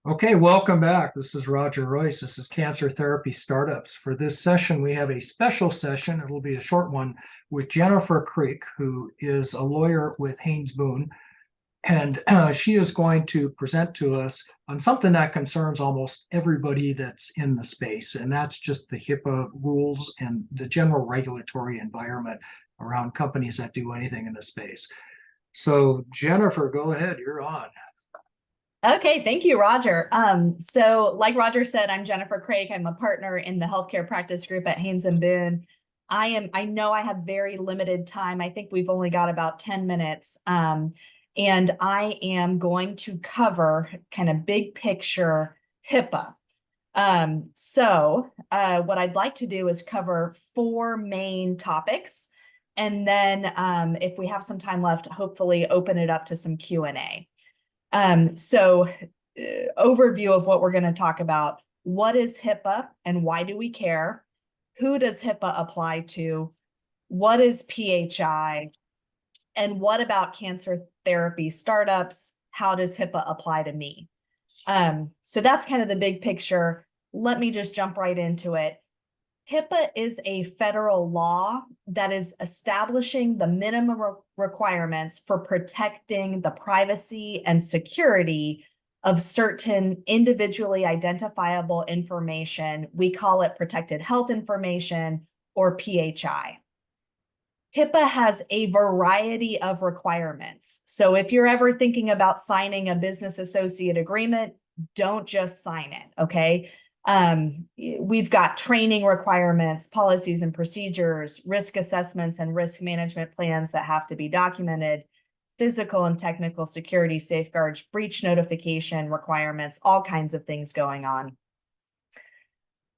Okay, welcome back. This is Roger Royce. This is Cancer Therapy Startups. For this session, we have a special session. It'll be a short one with Jennifer Kreick, who is a lawyer with Haynes Boone. And she is going to present to us on something that concerns almost everybody that's in the space, and that's just the HIPAA rules and the general regulatory environment around companies that do anything in the space. So, Jennifer, go ahead. You're on. Okay, thank you, Roger. So like Roger said, I'm Jennifer Kreick. I'm a partner in the healthcare practice group at Haynes and Boone. I know I have very limited time. I think we've only got about 10 minutes. And I am going to cover kind of big picture HIPAA. What I'd like to do is cover four main topics. And then if we have some time left, hopefully open it up to some Q&A. Overview of what we're going to talk about. What is HIPAA and why do we care? Who does HIPAA apply to? What is PHI? And what about cancer therapy startups? How does HIPAA apply to me? So that's kind of the big picture. Let me just jump right into it. HIPAA is a federal law that is establishing the minimum requirements for protecting the privacy and security of certain individually identifiable information. We call it protected health information, or PHI. HIPAA has a variety of requirements. So if you're ever thinking about signing a business associate agreement, don't just sign it, okay? We've got training requirements, policies and procedures, risk assessments and risk management plans that have to be documented, physical and technical security safeguards, breach notification requirements, all kinds of things going on.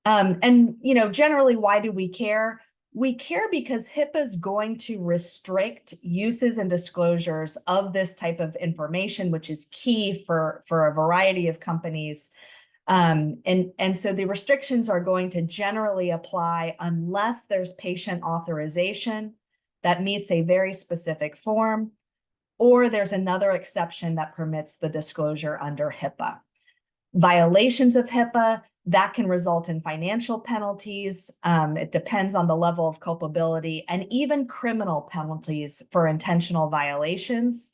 Generally, why do we care? We care because HIPAA is going to restrict uses and disclosures of this type of information, which is key for a variety of companies. So the restrictions are going to generally apply unless there's patient authorization that meets a very specific form, or there's another exception that permits the disclosure under HIPAA. Violations of HIPAA, that can result in financial penalties. It depends on the level of culpability, and even criminal penalties for intentional violations.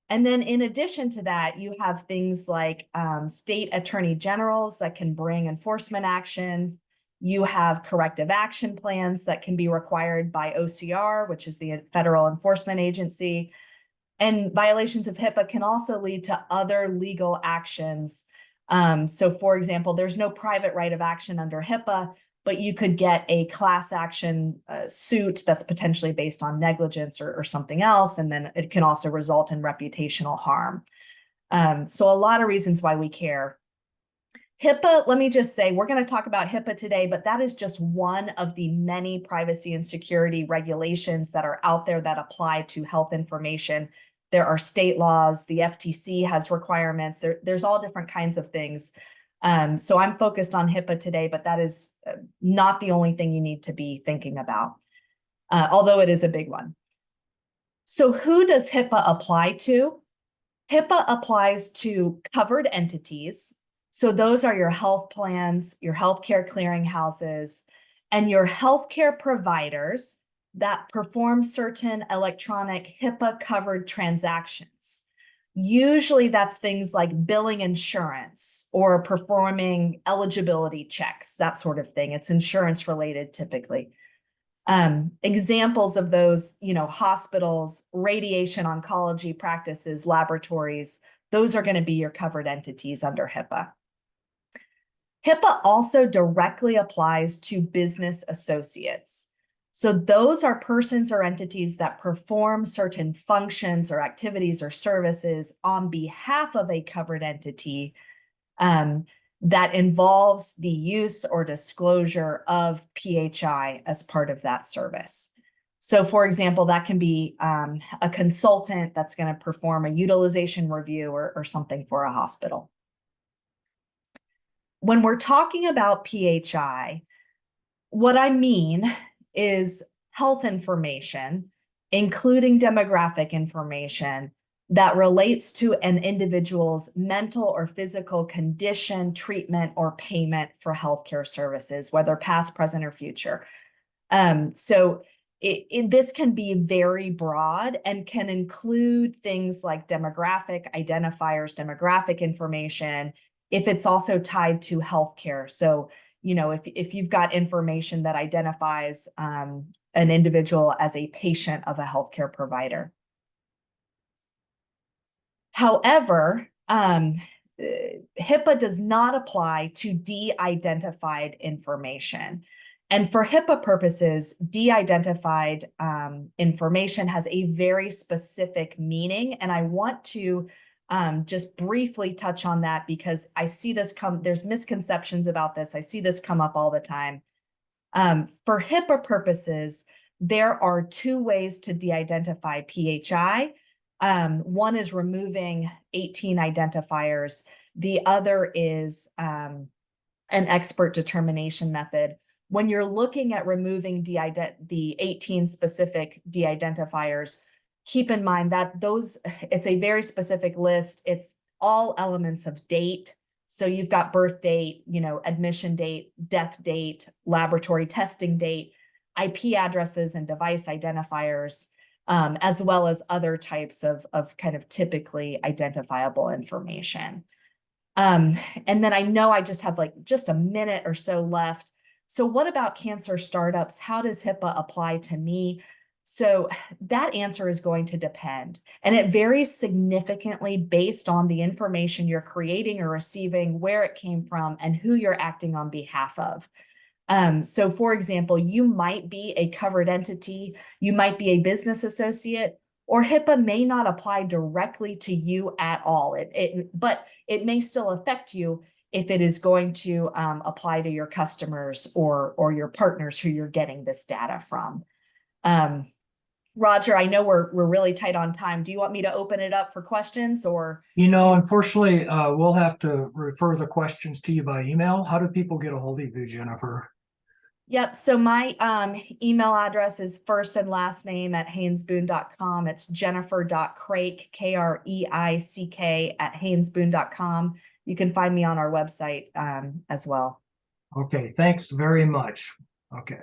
And then in addition to that, you have things like state attorney generals that can bring enforcement action. You have corrective action plans that can be required by OCR, which is the Federal Enforcement Agency. And violations of HIPAA can also lead to other legal actions. So for example, there's no private right of action under HIPAA, but you could get a class action suit that's potentially based on negligence or something else, and then it can also result in reputational harm. So a lot of reasons why we care. HIPAA, let me just say, we're going to talk about HIPAA today, but that is just one of the many privacy and security regulations that are out there that apply to health information. There are state laws, the FTC has requirements, there's all different kinds of things. So I'm focused on HIPAA today, but that is not the only thing you need to be thinking about, although it is a big one. So who does HIPAA apply to? HIPAA applies to covered entities. So those are your health plans, your healthcare clearinghouses, and your healthcare providers that perform certain electronic HIPAA-covered transactions. Usually that's things like billing insurance or performing eligibility checks, that sort of thing. It's insurance related typically. Examples of those, hospitals, radiation oncology practices, laboratories, those are going to be your covered entities under HIPAA. HIPAA also directly applies to business associates. So those are persons or entities that perform certain functions or activities or services on behalf of a covered entity that involves the use or disclosure of PHI as part of that service. So for example, that can be a consultant that's going to perform a utilization review or something for a hospital. When we're talking about PHI, what I mean is health information, including demographic information, that relates to an individual's mental or physical condition, treatment, or payment for healthcare services, whether past, present, or future. So this can be very broad and can include things like demographic identifiers, demographic information, if it's also tied to healthcare. So, if you've got information that identifies an individual as a patient of a healthcare provider. However, HIPAA does not apply to de-identified information. And for HIPAA purposes, de-identified information has a very specific meaning. And I want to just briefly touch on that because I see this there's misconceptions about this. I see this come up all the time. For HIPAA purposes, there are two ways to de-identify PHI. One is removing 18 identifiers. The other is an expert determination method. When you're looking at removing the 18 specific de-identifiers, keep in mind that it's a very specific list. It's all elements of date. So you've got birth date, admission date, death date, laboratory testing date, IP addresses and device identifiers, as well as other types of kind of typically identifiable information. And then I know I just have just a minute or so left. So what about cancer startups? How does HIPAA apply to me? So that answer is going to depend, and it varies significantly based on the information you're creating or receiving, where it came from, and who you're acting on behalf of. So for example, you might be a covered entity, you might be a business associate, or HIPAA may not apply directly to you at all. But it may still affect you if it is going to apply to your customers or your partners who you're getting this data from. Roger, I know we're really tight on time. Do you want me to open it up for questions or? Unfortunately, we'll have to refer the questions to you by email. How do people get a hold of you, Jennifer? Yep. So my email address is first and last name at haynesboone.com. It's jennifer.kreick, Kreick @haynesboone.com. You can find me on our website as well. Okay, thanks very much. Okay.